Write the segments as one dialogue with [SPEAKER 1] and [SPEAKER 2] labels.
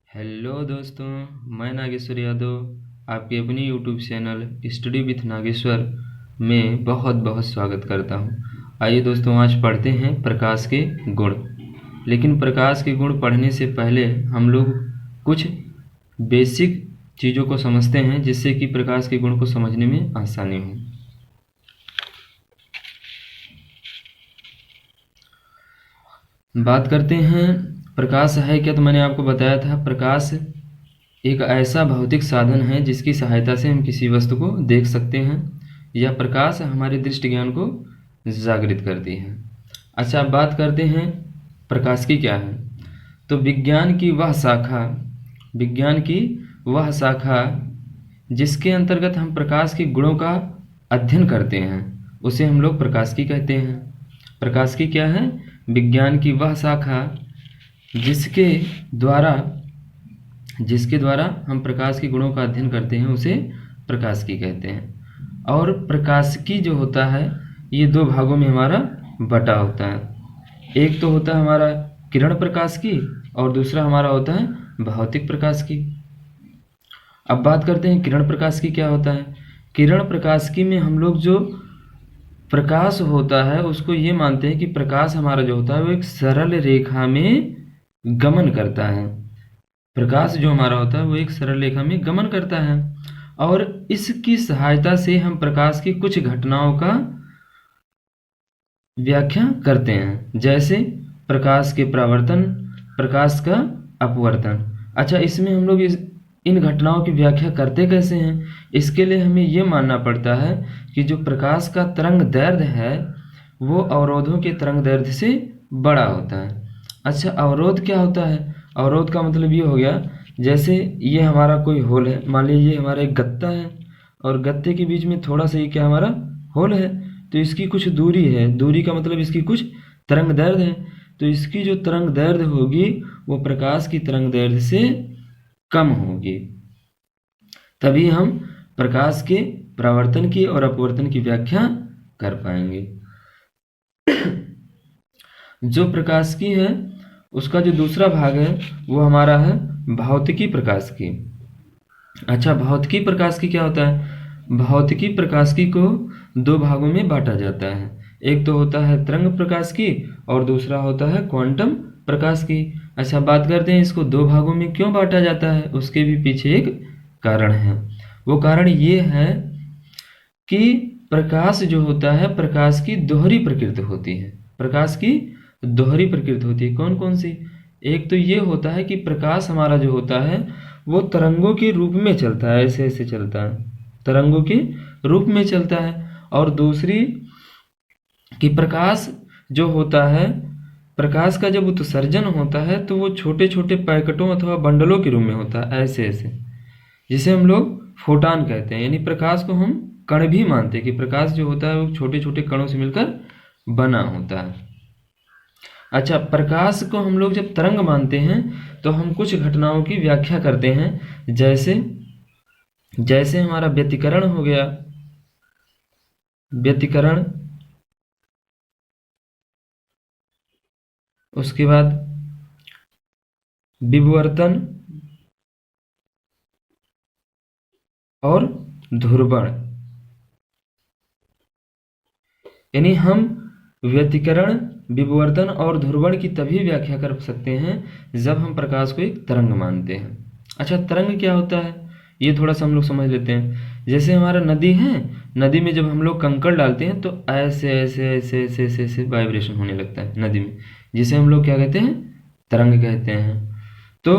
[SPEAKER 1] Hello दोस्तों, मैं नागेश्वर यादव आपके अपनी YouTube channel study with Nageshwar में बहुत बहुत स्वागत करता हूं। आइए दोस्तों, आज पढ़ते हैं प्रकाश के गुण। लेकिन प्रकाश के गुण पढ़ने से पहले हम लोग कुछ बेसिक चीज़ों को समझते हैं जिससे कि प्रकाश के गुण को समझने में आसानी हो। बात करते हैं प्रकाश है क्या, तो मैंने आपको बताया था प्रकाश एक ऐसा भौतिक साधन है जिसकी सहायता से हम किसी वस्तु को देख सकते हैं। यह प्रकाश हमारे दृष्टि ज्ञान को जागृत करती है। अच्छा, अब बात करते हैं प्रकाश की क्या है। तो विज्ञान की वह शाखा जिसके अंतर्गत हम प्रकाश के गुणों का अध्ययन करते हैं उसे हम लोग प्रकाश की कहते हैं। प्रकाश की क्या है? विज्ञान की वह शाखा जिसके द्वारा हम प्रकाश के गुणों का अध्ययन करते हैं उसे प्रकाश की कहते हैं। और प्रकाश की जो होता है ये दो भागों में हमारा बटा होता है। एक तो होता है हमारा किरण प्रकाश की और दूसरा हमारा होता है भौतिक प्रकाश की। अब बात करते हैं किरण प्रकाश की क्या होता है। किरण प्रकाश की में हम लोग जो प्रकाश होता है उसको ये मानते हैं कि प्रकाश हमारा जो होता है वो एक सरल रेखा में गमन करता है। प्रकाश जो हमारा होता है वो एक सरल रेखा में गमन करता है और इसकी सहायता से हम प्रकाश की कुछ घटनाओं का व्याख्या करते हैं, जैसे प्रकाश के परावर्तन, प्रकाश का अपवर्तन। अच्छा, इसमें हम लोग इन घटनाओं की व्याख्या करते कैसे हैं? इसके लिए हमें ये मानना पड़ता है कि जो प्रकाश का तरंग दैर्ध्य है वो अवरोधों के तरंग दैर्ध्य से बड़ा होता है। अच्छा, अवरोध क्या होता है? अवरोध का मतलब ये हो गया, जैसे ये हमारा कोई होल है, मान लीजिए ये हमारा एक गत्ता है और गत्ते के बीच में थोड़ा सा ये क्या हमारा होल है, तो इसकी कुछ दूरी है। दूरी का मतलब इसकी कुछ तरंग दैर्ध्य है, तो इसकी जो तरंग दैर्ध्य होगी वो प्रकाश की तरंग दैर्ध्य से कम होगी। तभी हम प्रकाश के परावर्तन की और अपवर्तन की व्याख्या कर पाएंगे। जो प्रकाश की है उसका जो दूसरा भाग है वो हमारा है भौतिकी प्रकाश की। अच्छा, भौतिकी प्रकाश की क्या होता है? भौतिकी प्रकाश की को दो भागों में बांटा जाता है। एक तो होता है तरंग प्रकाश की और दूसरा होता है क्वांटम प्रकाश की। अच्छा, बात करते हैं इसको दो भागों में क्यों बांटा जाता है, उसके भी पीछे एक कारण है। वो कारण ये है कि प्रकाश जो होता है प्रकाश की दोहरी प्रकृति होती है। प्रकाश की दोहरी प्रकृति होती है। कौन कौन सी? एक तो ये होता है कि प्रकाश हमारा जो होता है वो तरंगों के रूप में चलता है, ऐसे ऐसे चलता है, तरंगों के रूप में चलता है। और दूसरी कि प्रकाश जो होता है, प्रकाश का जब उत्सर्जन होता है तो वो छोटे छोटे पैकेटों अथवा बंडलों के रूप में होता है, ऐसे ऐसे, जिसे हम लोग फोटान कहते हैं। यानी प्रकाश को हम कण भी मानते हैं कि प्रकाश जो होता है वो छोटे छोटे कणों से मिलकर बना होता है। अच्छा, प्रकाश को हम लोग जब तरंग मानते हैं तो हम कुछ घटनाओं की व्याख्या करते हैं, जैसे हमारा व्यतिकरण हो गया, व्यतिकरण, उसके बाद विवर्तन और ध्रुवण। यानी हम व्यतिकरण, विवर्तन और ध्रुवण की तभी व्याख्या कर सकते हैं जब हम प्रकाश को एक तरंग मानते हैं। अच्छा, तरंग क्या होता है ये थोड़ा सा हम लोग समझ लेते हैं। जैसे हमारा नदी है, नदी में जब हम लोग कंकड़ डालते हैं तो ऐसे ऐसे ऐसे ऐसे ऐसे ऐसे वाइब्रेशन होने लगता है नदी में, जिसे हम लोग क्या कहते हैं? तरंग कहते हैं। तो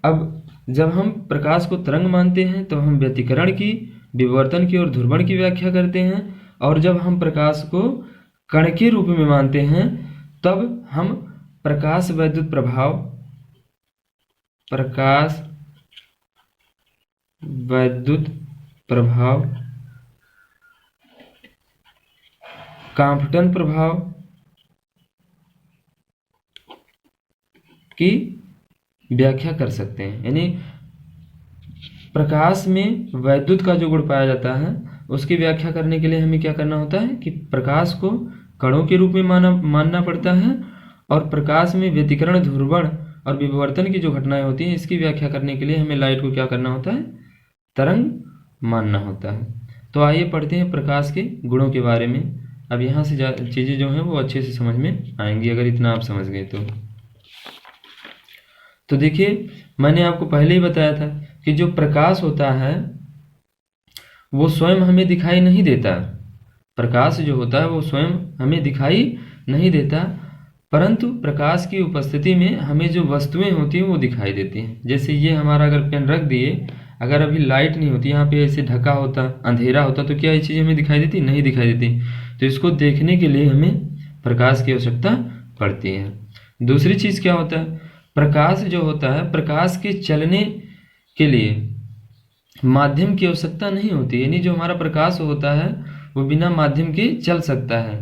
[SPEAKER 1] अब जब हम प्रकाश को तरंग मानते हैं तो हम व्यतिकरण की, विवर्तन की और ध्रुवण की व्याख्या करते हैं। और जब हम प्रकाश को कण के रूप में मानते हैं तब हम प्रकाश वैद्युत प्रभाव, प्रकाश वैद्युत प्रभाव, कांपटन प्रभाव की व्याख्या कर सकते हैं। यानी प्रकाश में वैद्युत का जो गुण पाया जाता है उसकी व्याख्या करने के लिए हमें क्या करना होता है कि प्रकाश को कणों के रूप में मानना पड़ता है और प्रकाश में व्यतिकरण, ध्रुवण और विवर्तन की जो घटनाएं होती हैं इसकी व्याख्या करने के लिए हमें लाइट को क्या करना होता है, तरंग मानना होता है। तो आइए पढ़ते हैं प्रकाश के गुणों के बारे में। अब यहाँ से चीज़ें जो हैं वो अच्छे से समझ में आएंगी अगर इतना आप समझ गए तो देखिए, मैंने आपको पहले ही बताया था कि जो प्रकाश होता है वो स्वयं हमें दिखाई नहीं देता। प्रकाश जो होता है वो स्वयं हमें दिखाई नहीं देता, परंतु प्रकाश की उपस्थिति में हमें जो वस्तुएं होती हैं वो दिखाई देती हैं। जैसे ये हमारा अगर पेन रख दिए, अगर अभी लाइट नहीं होती, यहाँ पे ऐसे ढका होता, अंधेरा होता, तो क्या ये चीज़ हमें दिखाई देती? नहीं दिखाई देती। तो इसको देखने के लिए हमें प्रकाश की आवश्यकता पड़ती है। दूसरी चीज़ क्या होता है, प्रकाश जो होता है, प्रकाश के चलने के लिए माध्यम की आवश्यकता नहीं होती। यानी जो हमारा प्रकाश होता है वो बिना माध्यम के चल सकता है।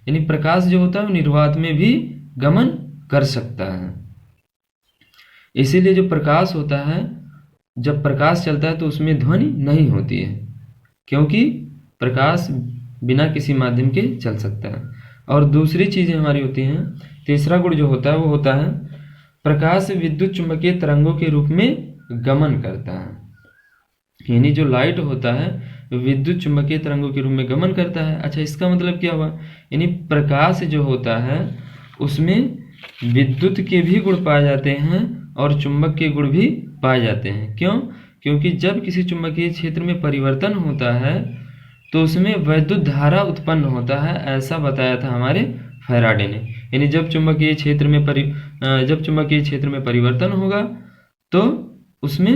[SPEAKER 1] यानी प्रकाश जो होता है वो निर्वात में भी गमन कर सकता है। इसीलिए जो प्रकाश होता है, जब प्रकाश चलता है तो उसमें ध्वनि नहीं होती है, क्योंकि प्रकाश बिना किसी माध्यम के चल सकता है। और दूसरी चीज़ें हमारी होती हैं, तीसरा गुण जो होता है वो होता है प्रकाश विद्युत चुंबकीय तरंगों के रूप में गमन करता है। यानी जो लाइट होता है विद्युत चुंबकीय तरंगों के रूप में गमन करता है। अच्छा, इसका मतलब क्या हुआ? यानी प्रकाश जो होता है उसमें विद्युत के भी गुण पाए जाते हैं और चुंबक के गुण भी पाए जाते हैं। क्यों? क्योंकि जब किसी चुंबकीय क्षेत्र में परिवर्तन होता है तो उसमें वैद्युत धारा उत्पन्न होता है, ऐसा बताया था हमारे फैराडे ने। यानी जब चुंबकीय क्षेत्र में परिवर्तन होगा तो उसमें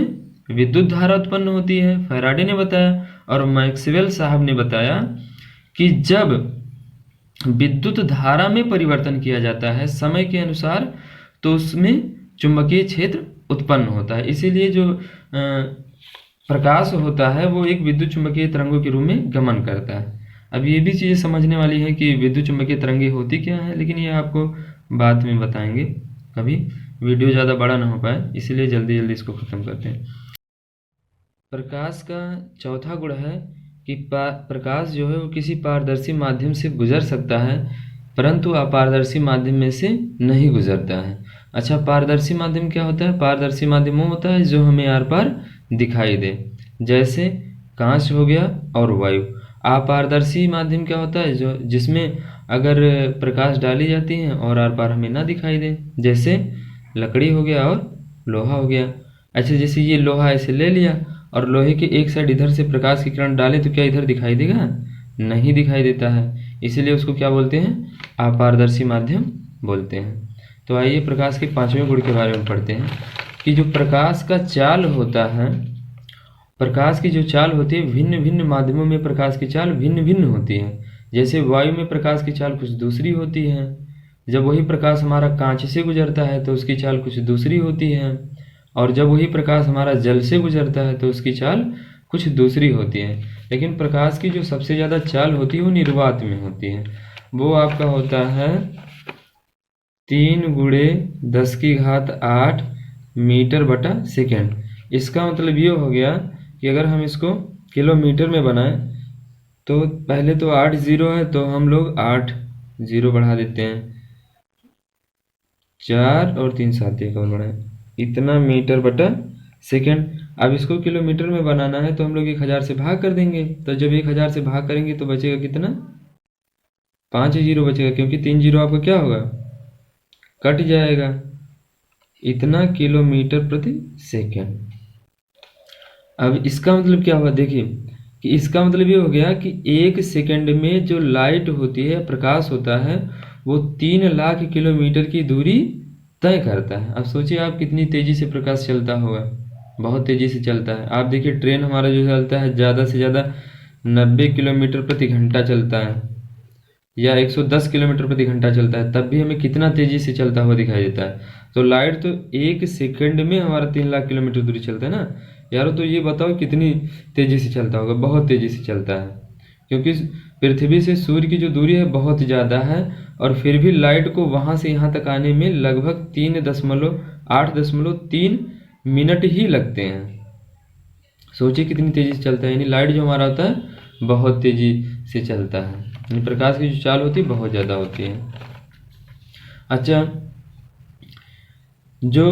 [SPEAKER 1] विद्युत धारा उत्पन्न होती है, फैराडे ने बताया। और मैक्सवेल साहब ने बताया कि जब विद्युत धारा में परिवर्तन किया जाता है समय के अनुसार तो उसमें चुंबकीय क्षेत्र उत्पन्न होता है। इसीलिए जो प्रकाश होता है वो एक विद्युत चुंबकीय तरंगों के रूप में गमन करता है। अब ये भी चीज़ें समझने वाली है कि विद्युत चुंबकीय तरंगें होती क्या है, लेकिन ये आपको बाद में बताएंगे, कभी वीडियो ज़्यादा बड़ा ना हो पाए, इसीलिए जल्दी जल्दी इसको ख़त्म करते हैं। प्रकाश का चौथा गुण है कि प्रकाश जो है वो किसी पारदर्शी माध्यम से गुजर सकता है, परंतु अपारदर्शी माध्यम में से नहीं गुजरता है। अच्छा, पारदर्शी माध्यम क्या होता है? पारदर्शी माध्यम वो होता है जो हमें आर पार दिखाई दे, जैसे कांच हो गया और वायु। अपारदर्शी माध्यम क्या होता है? जो जिसमें अगर प्रकाश डाली जाती है और आर पार हमें ना दिखाई दे, जैसे लकड़ी हो गया और लोहा हो गया। अच्छा, जैसे ये लोहा ऐसे ले लिया और लोहे के एक साइड इधर से प्रकाश की किरण डाले तो क्या इधर दिखाई देगा? नहीं दिखाई देता है। इसीलिए उसको क्या बोलते हैं? अपारदर्शी माध्यम बोलते हैं। तो आइए प्रकाश के पांचवें गुण के बारे में पढ़ते हैं कि जो प्रकाश का चाल होता है, प्रकाश की जो चाल होती है, भिन्न भिन्न माध्यमों में प्रकाश की चाल भिन्न भिन्न होती है। जैसे वायु में प्रकाश की चाल कुछ दूसरी होती है, जब वही प्रकाश हमारा कांच से गुजरता है तो उसकी चाल कुछ दूसरी होती है, और जब वही प्रकाश हमारा जल से गुजरता है तो उसकी चाल कुछ दूसरी होती है। लेकिन प्रकाश की जो सबसे ज़्यादा चाल होती है वो निर्वात में होती है। वो आपका होता है 3 × 10⁸ मीटर बटा सेकेंड। इसका मतलब ये हो गया कि अगर हम इसको किलोमीटर में बनाएं तो पहले तो 8 जीरो है तो हम लोग 8 जीरो बढ़ा देते हैं, 4 और 3 साथ एक और बढ़ाएं, इतना मीटर बटा सेकेंड। अब इसको किलोमीटर में बनाना है तो हम लोग 1000 से भाग कर देंगे। तो जब 1000 से भाग करेंगे तो बचेगा कितना? 5 जीरो बचेगा, क्योंकि 3 जीरो आपका क्या होगा? कट जाएगा। इतना किलोमीटर प्रति सेकेंड। अब इसका मतलब क्या हुआ? देखिए कि इसका मतलब ये हो गया कि 1 सेकेंड में जो लाइट होती है, प्रकाश होता है, वो 3 लाख किलोमीटर की दूरी तय करता है। अब सोचिए आप कितनी तेज़ी से प्रकाश चलता होगा, बहुत तेज़ी से चलता है। आप देखिए ट्रेन हमारा जो चलता है ज़्यादा से ज़्यादा 90 किलोमीटर प्रति घंटा चलता है या 110 किलोमीटर प्रति घंटा चलता है, तब भी हमें कितना तेज़ी से चलता हुआ दिखाई देता है। तो लाइट तो 1 सेकेंड में हमारा 3 लाख किलोमीटर दूरी चलता है ना यारो। तो ये बताओ कितनी तेज़ी से चलता होगा? बहुत तेज़ी से चलता है, क्योंकि पृथ्वी से सूर्य की जो दूरी है बहुत ज़्यादा है, और फिर भी लाइट को वहाँ से यहाँ तक आने में लगभग 8.3 मिनट ही लगते हैं। सोचिए कितनी तेज़ी से चलता है। यानी लाइट जो हमारा होता है बहुत तेज़ी से चलता है, यानी प्रकाश की जो चाल होती है बहुत ज़्यादा होती है। अच्छा, जो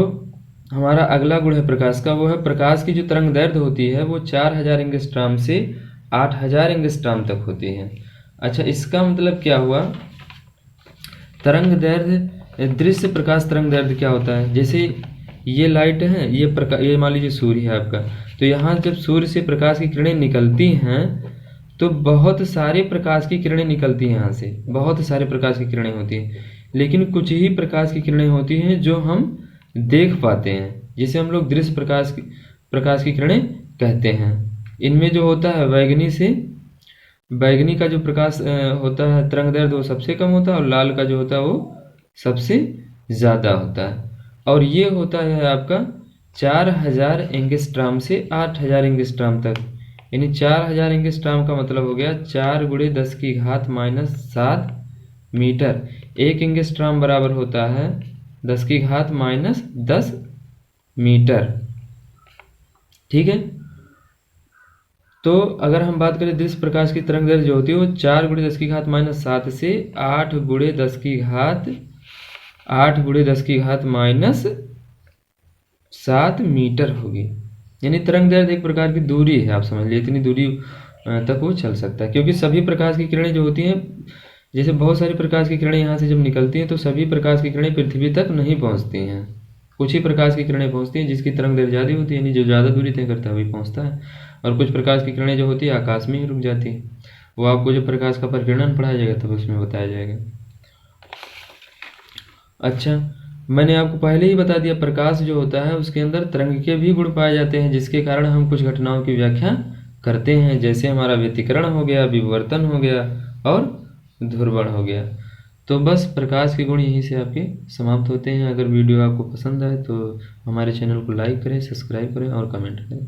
[SPEAKER 1] हमारा अगला गुण है प्रकाश का, वो है प्रकाश की जो तरंग दैर्ध्य होती है वो 4000 एंगस्ट्रॉम से 8000 एंगस्ट्रॉम तक होती है। अच्छा, इसका मतलब क्या हुआ? तरंग दैर्ध्य, दृश्य प्रकाश तरंग दैर्ध्य क्या होता है? जैसे ये लाइट है, ये मान लीजिए सूर्य है आपका, तो यहाँ जब सूर्य से प्रकाश की किरणें निकलती हैं तो बहुत सारे प्रकाश की किरणें निकलती हैं, यहाँ से बहुत सारे प्रकाश की किरणें होती हैं, लेकिन कुछ ही प्रकाश की किरणें होती हैं जो हम देख पाते हैं, जिसे हम लोग दृश्य प्रकाश की किरणें कहते हैं। इनमें जो होता है बैगनी का जो प्रकाश होता है तरंग दैर्ध्य वो सबसे कम होता है, और लाल का जो होता है वो सबसे ज़्यादा होता है। और ये होता है आपका 4000 एंगस्ट्रॉम से 8000 एंगस्ट्रॉम तक। यानी 4000 एंगस्ट्रॉम का मतलब हो गया 4 × 10⁻⁷ मीटर। 1 एंगस्ट्रॉम बराबर होता है 10⁻⁻10 मीटर। ठीक है, तो अगर हम बात करें दृश्य प्रकाश की तरंग दैर्ध्य जो होती है वो 4 × 10⁻⁷ से 8 × 10⁻⁷ मीटर होगी। यानी तरंग दैर्ध्य एक प्रकार की दूरी है, आप समझ लीजिए इतनी दूरी तक वो चल सकता है। क्योंकि सभी प्रकाश की किरणें जो होती हैं, जैसे बहुत सारी प्रकाश की किरणें यहाँ से जब निकलती हैं तो सभी प्रकाश की किरणें पृथ्वी तक नहीं पहुँचती हैं, कुछ ही प्रकाश की किरणें पहुँचती हैं जिसकी तरंग दैर्ध्य ज़्यादा होती है, यानी जो ज़्यादा दूरी तय करता है वही पहुँचता है। और कुछ प्रकाश की किरणें जो होती है आकाश में ही रुक जाती है। वो आपको जब प्रकाश का परिकिरणन पढ़ाया जाएगा तब उसमें बताया जाएगा। अच्छा, मैंने आपको पहले ही बता दिया प्रकाश जो होता है उसके अंदर तरंग के भी गुण पाए जाते हैं, जिसके कारण हम कुछ घटनाओं की व्याख्या करते हैं, जैसे हमारा व्यतिकरण हो गया, विवर्तन हो गया और ध्रुवण हो गया। तो बस प्रकाश के गुण यहीं से आपके समाप्त होते हैं। अगर वीडियो आपको पसंद आए तो हमारे चैनल को लाइक करें, सब्सक्राइब करें और कमेंट करें।